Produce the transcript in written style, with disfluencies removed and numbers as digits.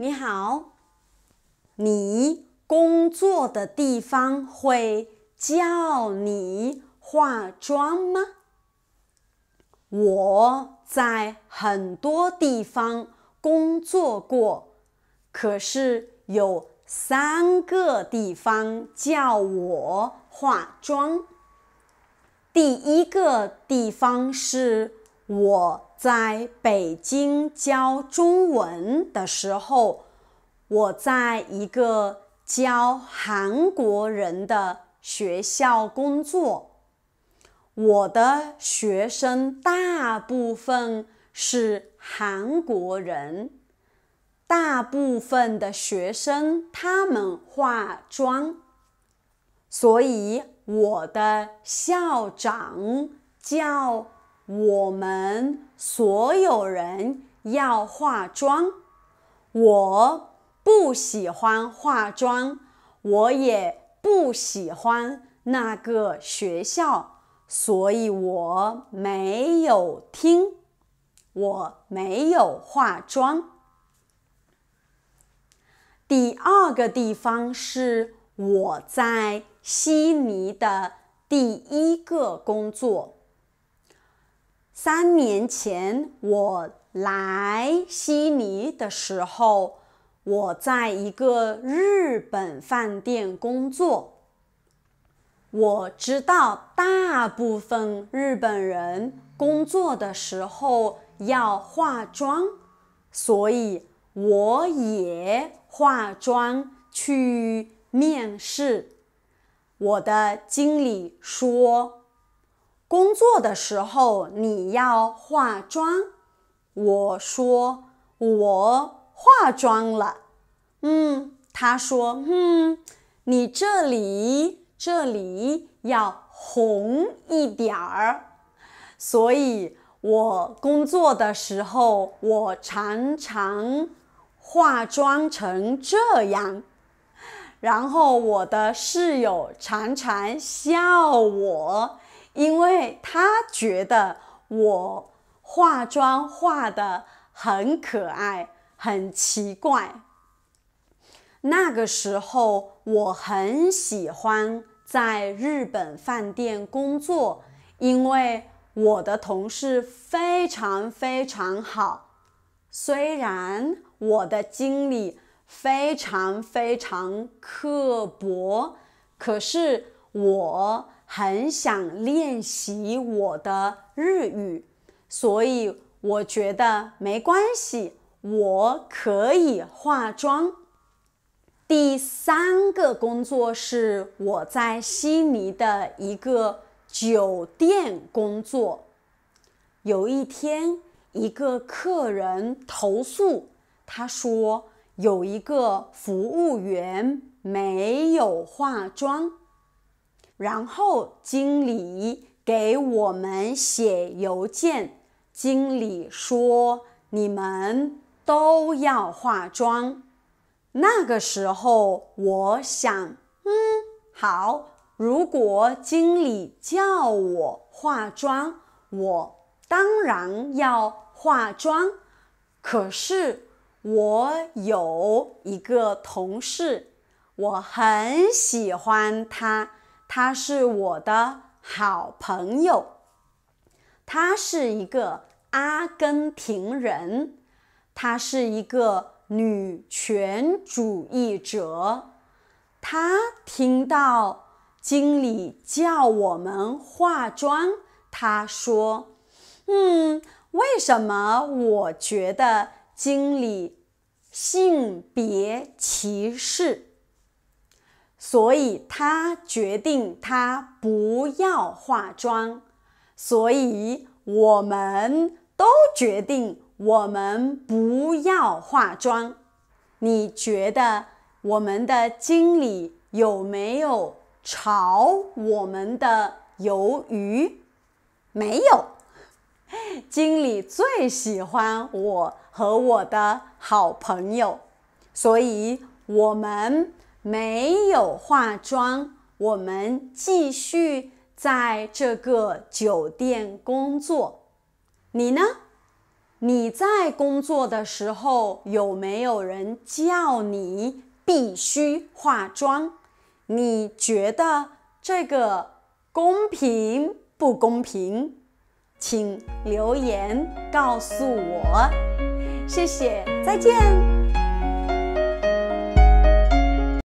你好，你工作的地方会叫你化妆吗？我在很多地方工作过，可是有3个地方叫我化妆。第一个地方是我在北京教中文的时候，我在一个教韩国人的学校工作。我的学生大部分是韩国人，大部分的学生他们化妆，所以我的校长叫我们所有人要化妆。我不喜欢化妆，我也不喜欢那个学校，所以我没有听，我没有化妆。第二个地方是我在悉尼的第一个工作。3年前我来悉尼的时候，我在一个日本饭店工作。我知道大部分日本人工作的时候要化妆，所以我也化妆去面试。我的经理说，工作的时候你要化妆。我说我化妆了。他说你这里要红一点儿。所以我工作的时候，我常常化妆成这样，然后我的室友常常笑我，因为他觉得我化妆化得很可爱，很奇怪。那个时候我很喜欢在日本饭店工作，因为我的同事非常非常好。虽然我的经理非常非常刻薄，可是我很想练习我的日语，所以我觉得没关系，我可以化妆。第3个工作是我在悉尼的一个酒店工作。有一天，一个客人投诉，他说有一个服务员没有化妆，然后经理给我们写邮件，经理说你们都要化妆。那个时候我想，好，如果经理叫我化妆，我当然要化妆。可是我有一个同事，我很喜欢他，他是我的好朋友。他是一个阿根廷人，他是一个女权主义者。他听到经理叫我们化妆，他说为什么我觉得经理性别歧视？所以他决定他不要化妆，所以我们都决定我们不要化妆。你觉得我们的经理有没有炒我们的鱿鱼？没有。经理最喜欢我和我的好朋友，所以我们没有化妆，我们继续在这个酒店工作。你呢？你在工作的时候有没有人叫你必须化妆？你觉得这个公平不公平？请留言告诉我。谢谢，再见。